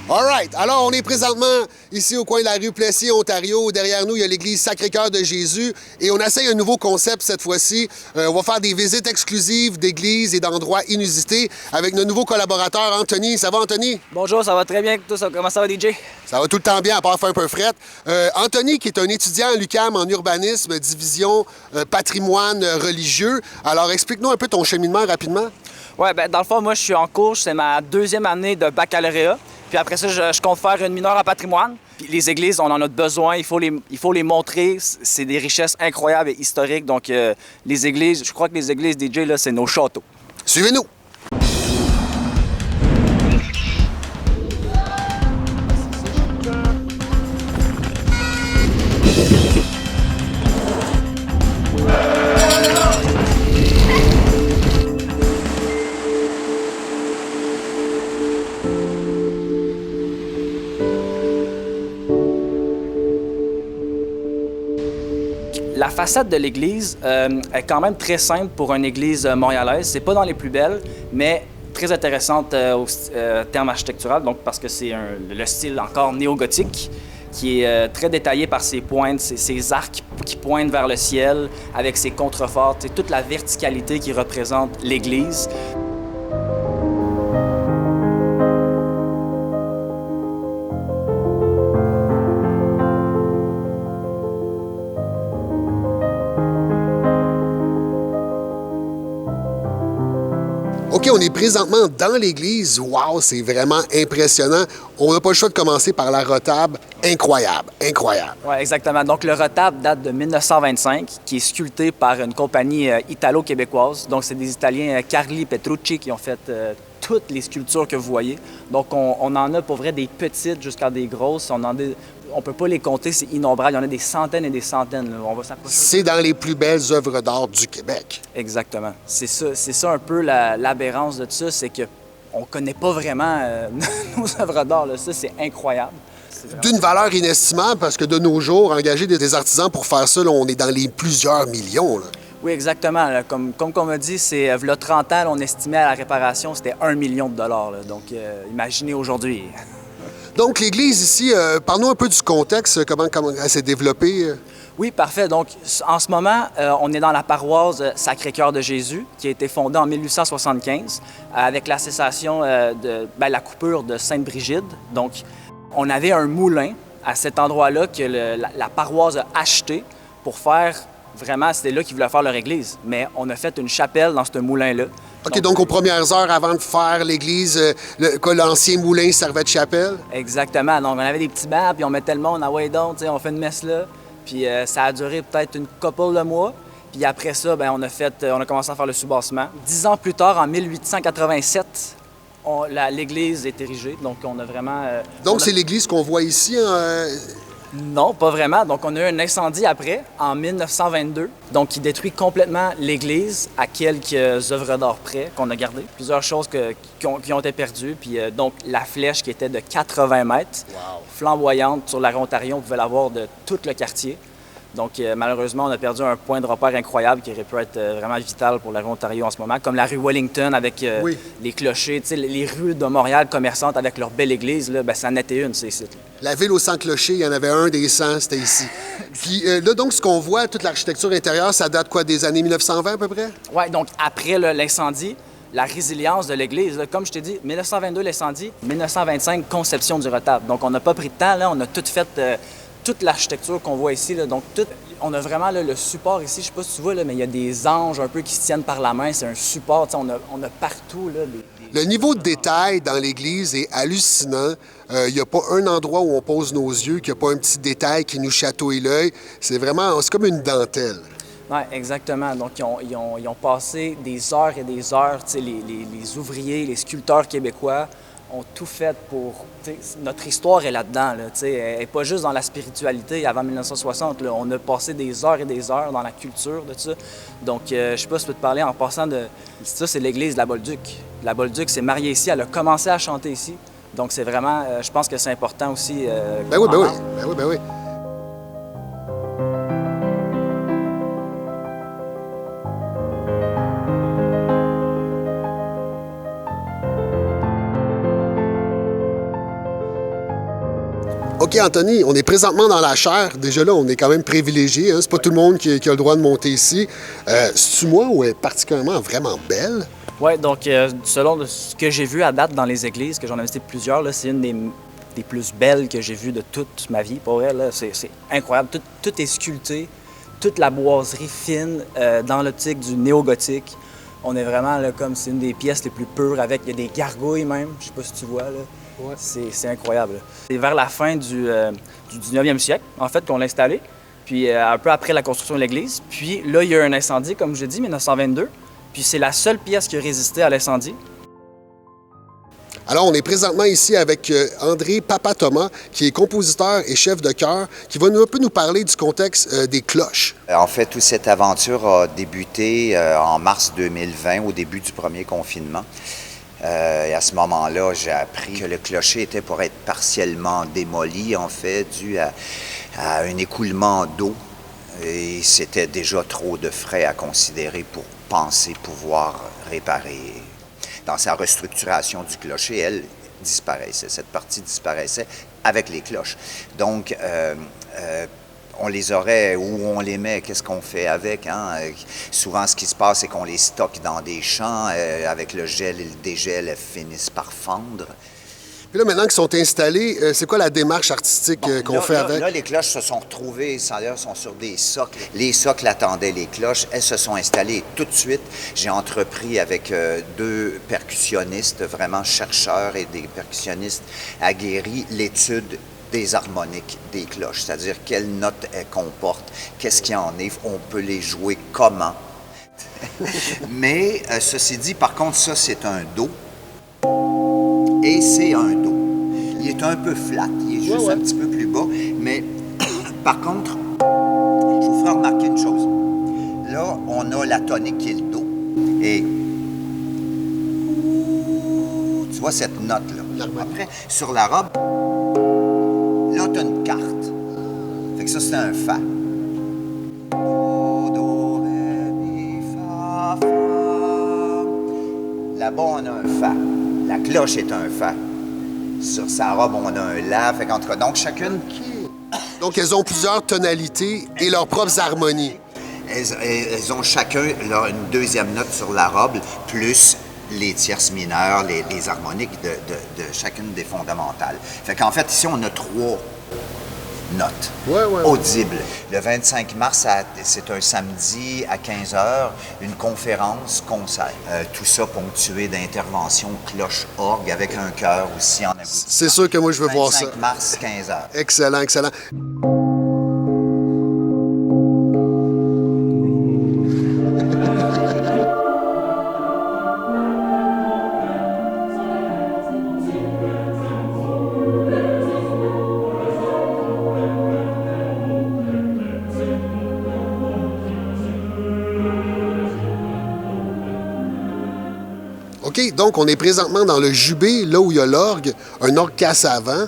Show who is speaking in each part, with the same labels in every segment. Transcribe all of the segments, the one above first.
Speaker 1: All right. Alors, on est présentement ici au coin de la rue Plessis, Ontario. Derrière nous, il y a l'église Sacré-Cœur de Jésus. Et on essaye un nouveau concept cette fois-ci. On va faire des visites exclusives d'églises et d'endroits inusités avec notre nouveau collaborateur, Anthony. Ça va, Anthony?
Speaker 2: Bonjour, ça va très bien. Toi, comment ça va, DJ?
Speaker 1: Ça va tout le temps bien, à part faire un peu fret. Anthony, qui est un étudiant à l'UQAM en urbanisme, division patrimoine religieux. Alors, explique-nous un peu ton cheminement rapidement.
Speaker 2: Oui, ben dans le fond, moi, je suis en cours. C'est ma deuxième année de baccalauréat. Puis après ça, je compte faire une mineure en patrimoine. Puis les églises, on en a besoin. Il faut les montrer. C'est des richesses incroyables et historiques. Donc, les églises, je crois que les églises, DJ, là, c'est nos châteaux.
Speaker 1: Suivez-nous.
Speaker 2: La façade de l'église est quand même très simple pour une église montréalaise. C'est pas dans les plus belles, mais très intéressante au terme architectural, donc parce que c'est le style encore néo-gothique qui est très détaillé par ses pointes, ses arcs qui pointent vers le ciel, avec ses contreforts, toute la verticalité qui représente l'église.
Speaker 1: OK, on est présentement dans l'église. Wow, c'est vraiment impressionnant. On n'a pas le choix de commencer par la retable. Incroyable, incroyable.
Speaker 2: Oui, exactement. Donc, le retable date de 1925, qui est sculpté par une compagnie italo-québécoise. Donc, c'est des Italiens, Carli Petrucci, qui ont fait toutes les sculptures que vous voyez. Donc, on en a pour vrai des petites jusqu'à des grosses. On ne peut pas les compter, c'est innombrable. Il y en a des centaines et des centaines. Là. On va s'approcher.
Speaker 1: C'est dans les plus belles œuvres d'art du Québec.
Speaker 2: Exactement. C'est ça un peu l'aberrance de ça, c'est qu'on ne connaît pas vraiment nos œuvres d'art. Là. Ça, c'est incroyable.
Speaker 1: D'une valeur inestimable, parce que de nos jours, engager des artisans pour faire ça, là, on est dans les plusieurs millions. Là.
Speaker 2: Oui, exactement. Là. Comme on m'a dit, c'est il y a 30 ans, là, on estimait à la réparation, c'était 1 million de dollars. Là. Donc, imaginez aujourd'hui.
Speaker 1: Donc, l'église ici, parle-nous un peu du contexte, comment elle s'est développée.
Speaker 2: Oui, parfait. Donc, en ce moment, on est dans la paroisse Sacré-Cœur de Jésus, qui a été fondée en 1875 avec la cessation la coupure de Sainte-Brigide. Donc, on avait un moulin à cet endroit-là que la paroisse a acheté pour faire vraiment, c'était là qu'ils voulaient faire leur église. Mais on a fait une chapelle dans ce moulin-là.
Speaker 1: OK, donc aux premières heures avant de faire l'église, l'ancien moulin servait de chapelle?
Speaker 2: Exactement. Donc, on avait des petits bancs, puis on mettait le monde, ah ouais, donc, on fait une messe là. Puis ça a duré peut-être une couple de mois. Puis après ça, on a commencé à faire le soubassement. 10 ans plus tard, en 1887, l'église est érigée. Donc, on a vraiment...
Speaker 1: Donc, c'est l'église qu'on voit ici?
Speaker 2: Non, pas vraiment. Donc, on a eu un incendie après, en 1922, donc qui détruit complètement l'église à quelques œuvres d'art près qu'on a gardées. Plusieurs choses qui ont été perdues. Puis donc, la flèche qui était de 80 mètres, flamboyante sur la rue Ontario, on pouvait la voir de tout le quartier. Donc, malheureusement, on a perdu un point de repère incroyable qui aurait pu être vraiment vital pour la rue Ontario en ce moment, comme la rue Wellington avec les clochers, les rues de Montréal commerçantes avec leur belle église, là, ça en était une, c'est ici.
Speaker 1: La ville aux 100 clochers, il y en avait un des 100, c'était ici. Puis là, donc, ce qu'on voit, toute l'architecture intérieure, ça date quoi, des années 1920 à peu près?
Speaker 2: Oui, donc après l'incendie, la résilience de l'église, là, comme je t'ai dit, 1922 l'incendie, 1925 conception du retable. Donc, on n'a pas pris de temps, là, on a tout fait... toute l'architecture qu'on voit ici, là, donc on a vraiment là, le support ici, je ne sais pas si tu vois, là, mais il y a des anges un peu qui se tiennent par la main, c'est un support, on a partout. Là,
Speaker 1: Le niveau de détail dans l'église est hallucinant. Il n'y a pas un endroit où on pose nos yeux, qu'il n'y a pas un petit détail qui nous chatouille l'œil. C'est comme une dentelle.
Speaker 2: Oui, exactement. Donc, ils ont passé des heures et des heures, les ouvriers, les sculpteurs québécois, ont tout fait pour... Notre histoire est là-dedans. Là, elle n'est pas juste dans la spiritualité avant 1960. Là, on a passé des heures et des heures dans la culture de ça. Donc, je ne sais pas si je peux te parler en passant de... Ça, c'est l'église de la Bolduc. La Bolduc s'est mariée ici. Elle a commencé à chanter ici. Donc, c'est vraiment... je pense que c'est important aussi.
Speaker 1: Ben oui. OK, Anthony, on est présentement dans la chaire. Déjà là, on est quand même privilégié. Hein? C'est pas tout le monde qui a le droit de monter ici. C'est-tu moi ou elle est particulièrement vraiment belle?
Speaker 2: Oui, donc selon ce que j'ai vu à date dans les églises, que j'en ai visité plusieurs, là, c'est une des plus belles que j'ai vues de toute ma vie. Pour vrai, là, c'est incroyable. Tout est sculpté, toute la boiserie fine dans l'optique du néo-gothique. On est vraiment là, comme c'est une des pièces les plus pures avec. Il y a des gargouilles même, je sais pas si tu vois. Là. Ouais. C'est incroyable. C'est vers la fin du 19e siècle, en fait, qu'on l'a installé. Puis un peu après la construction de l'église. Puis là, il y a eu un incendie, comme je dis, 1922. Puis c'est la seule pièce qui a résisté à l'incendie.
Speaker 1: Alors, on est présentement ici avec André Papa-Thomas, qui est compositeur et chef de chœur, qui va un peu nous parler du contexte des cloches.
Speaker 3: En fait, toute cette aventure a débuté en mars 2020, au début du premier confinement. Et à ce moment-là, j'ai appris que le clocher était pour être partiellement démoli, en fait, dû à un écoulement d'eau. Et c'était déjà trop de frais à considérer pour penser pouvoir réparer. Dans sa restructuration du clocher, elle disparaissait. Cette partie disparaissait avec les cloches. Donc, on les aurait, où on les met, qu'est-ce qu'on fait avec? Hein? Souvent, ce qui se passe, c'est qu'on les stocke dans des champs. Avec le gel et le dégel, elles finissent par fendre.
Speaker 1: Puis là, maintenant qu'ils sont installés, c'est quoi la démarche artistique qu'on fait avec?
Speaker 3: Là, les cloches se sont retrouvées, d'ailleurs, sont sur des socles. Les socles attendaient les cloches. Elles se sont installées tout de suite. J'ai entrepris avec deux percussionnistes, vraiment chercheurs et des percussionnistes aguerris, l'étude des harmoniques des cloches, c'est-à-dire quelles notes elles comportent, qu'est-ce qu'il y en est, on peut les jouer comment. Mais, ceci dit, par contre, ça, c'est un Do. Et c'est un Do. Il est un peu flat, il est juste un petit peu plus bas. Mais par contre, je vous ferai remarquer une chose. Là, on a la tonique qui est le Do. Et tu vois cette note-là. Après, sur la robe, là, tu as une carte. Fait que ça, c'est un Fa. Do, Ré, Mi, Fa, Fa. Là-bas, on a un Fa. La cloche est un Fa. Sur sa robe, on a un La. Fait qu'en tout cas, donc chacune...
Speaker 1: Donc, elles ont plusieurs tonalités et leurs propres harmonies.
Speaker 3: Elles ont chacun une deuxième note sur la robe, plus les tierces mineures, les harmoniques de chacune des fondamentales. Fait qu'en fait, ici, on a 3 notes audibles. Le 25 mars, c'est un samedi à 15h, une conférence-concert. Tout ça ponctué d'interventions cloche-orgue avec un chœur aussi en aboutissement.
Speaker 1: C'est sûr que moi, je veux voir ça.
Speaker 3: 25 mars, 15h.
Speaker 1: Excellent, excellent. OK, donc on est présentement dans le jubé, là où il y a l'orgue, un orgue casse avant,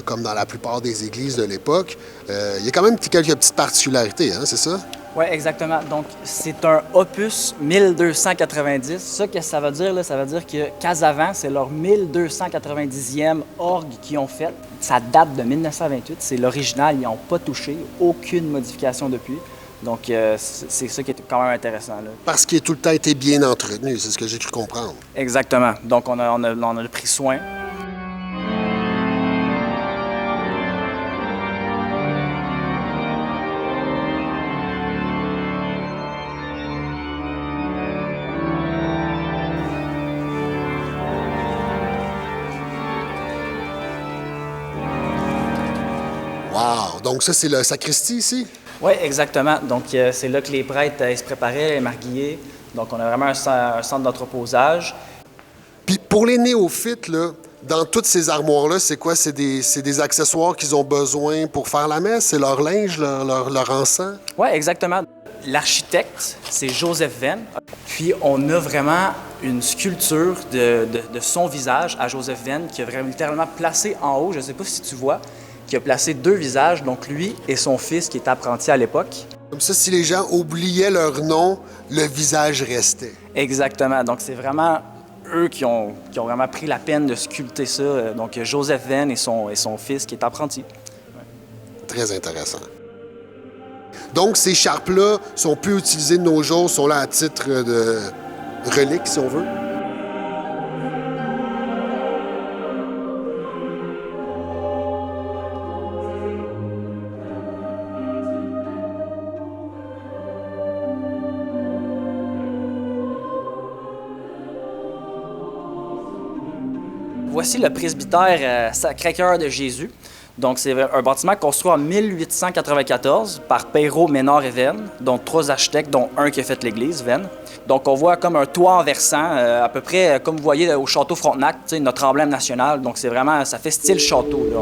Speaker 1: comme dans la plupart des églises de l'époque. Il y a quand même quelques petites particularités, hein, c'est ça?
Speaker 2: Oui, exactement. Donc, c'est un opus 1290. Ça, qu'est-ce que ça veut dire? Là? Ça veut dire que Casavant, c'est leur 1290e orgue qu'ils ont fait. Ça date de 1928. C'est l'original. Ils n'ont pas touché. Aucune modification depuis. Donc, c'est ça qui est quand même intéressant. Là.
Speaker 1: Parce qu'il a tout le temps été bien entretenu, c'est ce que j'ai cru comprendre.
Speaker 2: Exactement. Donc, on a pris soin.
Speaker 1: Wow! Donc ça, c'est le sacristie ici?
Speaker 2: Oui, exactement. Donc, c'est là que les prêtres se préparaient, les marguillaient. Donc, on a vraiment un centre d'entreposage.
Speaker 1: Puis pour les néophytes, là, dans toutes ces armoires-là, c'est quoi? C'est des accessoires qu'ils ont besoin pour faire la messe? C'est leur linge, leur encens?
Speaker 2: Oui, exactement. L'architecte, c'est Joseph Venn. Puis, on a vraiment une sculpture de son visage à Joseph Venn qui a vraiment littéralement placé en haut, je ne sais pas si tu vois, qui a placé 2 visages, donc lui et son fils qui est apprenti à l'époque.
Speaker 1: Comme ça, si les gens oubliaient leur nom, le visage restait.
Speaker 2: Exactement. Donc, c'est vraiment eux qui ont vraiment pris la peine de sculpter ça. Donc, Joseph Venn et son fils qui est apprenti.
Speaker 1: Très intéressant. Donc, ces charpes-là sont plus utilisées de nos jours, sont là à titre de relique, si on veut.
Speaker 2: Voici le presbytère Sacré-Cœur de Jésus. Donc, c'est un bâtiment construit en 1894 par Perrault, Ménard et Venn, donc 3 architectes, dont un qui a fait l'église, Venn. Donc, on voit comme un toit en versant, à peu près comme vous voyez au château Frontenac, notre emblème national. Donc, c'est vraiment, ça fait style château, là.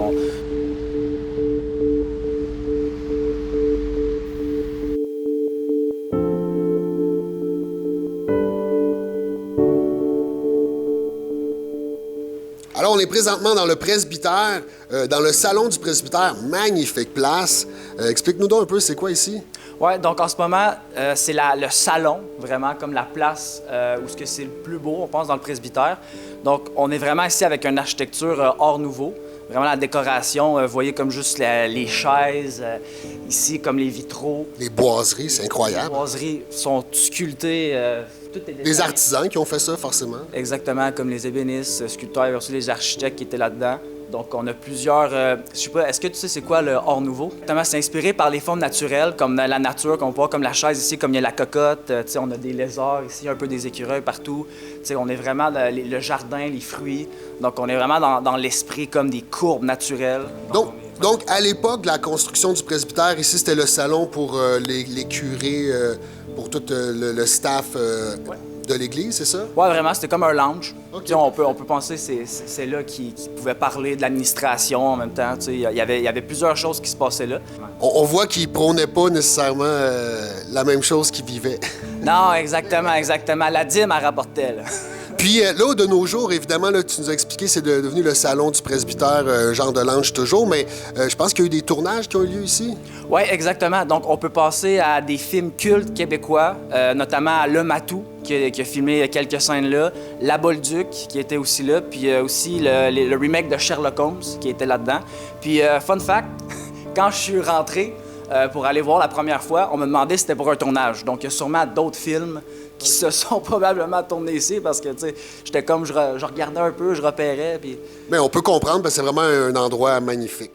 Speaker 1: Alors, on est présentement dans le presbytère, dans le salon du presbytère, magnifique place. Explique-nous donc un peu, c'est quoi ici?
Speaker 2: Oui, donc en ce moment, c'est le salon, vraiment comme la place où c'est le plus beau, on pense, dans le presbytère. Donc, on est vraiment ici avec une architecture art nouveau. Vraiment la décoration, vous voyez comme juste les chaises, ici comme les vitraux.
Speaker 1: Les boiseries, c'est incroyable.
Speaker 2: Les boiseries sont sculptées.
Speaker 1: Les artisans qui ont fait ça, forcément.
Speaker 2: Exactement, comme les ébénistes, sculpteurs, et aussi les architectes qui étaient là-dedans. Donc, on a plusieurs... je sais pas, est-ce que tu sais c'est quoi le Art Nouveau? Exactement, c'est inspiré par les formes naturelles, comme la nature, qu'on voit, comme la chaise ici, comme il y a la cocotte. Tu sais, on a des lézards ici, un peu des écureuils partout. Tu sais, on est vraiment dans le jardin, les fruits. Donc, on est vraiment dans l'esprit comme des courbes naturelles.
Speaker 1: Donc, à l'époque de la construction du presbytère, ici, c'était le salon pour les curés, pour tout le staff de l'église, c'est ça?
Speaker 2: Oui, vraiment, c'était comme un lounge.
Speaker 1: Okay.
Speaker 2: On peut penser que c'est là qu'ils pouvaient parler de l'administration en même temps. Il y avait plusieurs choses qui se passaient là.
Speaker 1: On voit qu'ils prônaient pas nécessairement la même chose qu'ils vivaient.
Speaker 2: Non, exactement. La dîme, elle rapportait, là.
Speaker 1: Puis là, de nos jours, évidemment, là, tu nous as expliqué, c'est devenu le salon du presbytère, genre de lounge toujours, mais je pense qu'il y a eu des tournages qui ont eu lieu ici.
Speaker 2: Oui, exactement. Donc, on peut passer à des films cultes québécois, notamment à Le Matou, qui a filmé quelques scènes là, La Bolduc, qui était aussi là, puis aussi le remake de Sherlock Holmes, qui était là-dedans. Puis, fun fact, quand je suis rentré pour aller voir la première fois, on me demandait si c'était pour un tournage. Donc, il y a sûrement d'autres films qui se sont probablement tournés ici parce que, tu sais, j'étais comme, je regardais un peu, je repérais, puis...
Speaker 1: Mais on peut comprendre parce que c'est vraiment un endroit magnifique.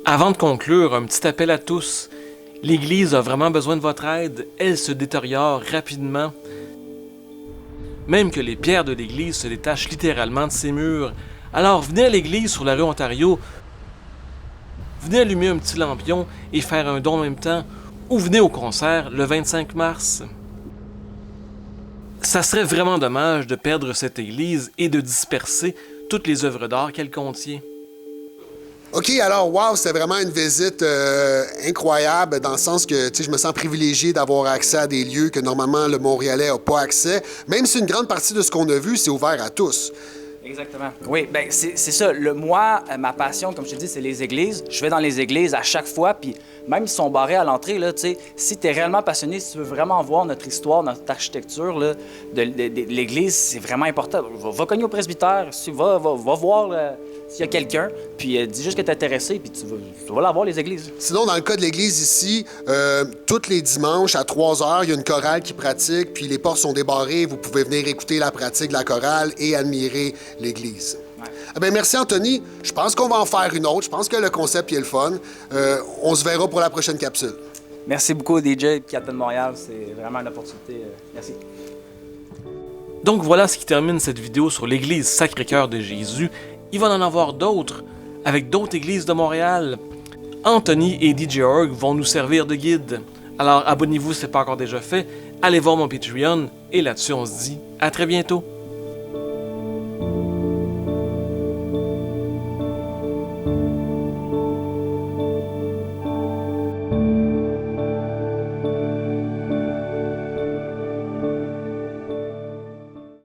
Speaker 4: Avant de conclure, un petit appel à tous. L'Église a vraiment besoin de votre aide. Elle se détériore rapidement. Même que les pierres de l'Église se détachent littéralement de ses murs. Alors venez à l'Église sur la rue Ontario. Venez allumer un petit lampion et faire un don en même temps. Ou venez au concert le 25 mars. Ça serait vraiment dommage de perdre cette église et de disperser toutes les œuvres d'art qu'elle contient.
Speaker 1: OK, alors, wow, c'était vraiment une visite incroyable dans le sens que, tu sais, je me sens privilégié d'avoir accès à des lieux que normalement le Montréalais n'a pas accès. Même si une grande partie de ce qu'on a vu, c'est ouvert à tous.
Speaker 2: Exactement. Oui, bien, c'est ça. Moi, ma passion, comme je te dis, c'est les églises. Je vais dans les églises à chaque fois, puis même s'ils sont barrés à l'entrée, là, tu sais, si tu es réellement passionné, si tu veux vraiment voir notre histoire, notre architecture là, de l'église, c'est vraiment important. Va cogner au presbytère, va voir s'il y a quelqu'un, puis dis juste que tu es intéressé, puis tu vas la voir, les églises.
Speaker 1: Sinon, dans le cas de l'église ici, tous les dimanches à 3 h, il y a une chorale qui pratique, puis les portes sont débarrées. Vous pouvez venir écouter la pratique de la chorale et admirer l'église. Ouais. Eh bien, merci, Anthony. Je pense qu'on va en faire une autre. Je pense que le concept est le fun. On se verra pour la prochaine capsule.
Speaker 2: Merci beaucoup, DJ Captain Montréal. C'est vraiment une opportunité. Merci.
Speaker 4: Donc voilà ce qui termine cette vidéo sur l'église Sacré-Cœur de Jésus. Il va en avoir d'autres, avec d'autres églises de Montréal. Anthony et DJ Org vont nous servir de guide. Alors abonnez-vous si ce n'est pas encore déjà fait, allez voir mon Patreon, et là-dessus on se dit à très bientôt.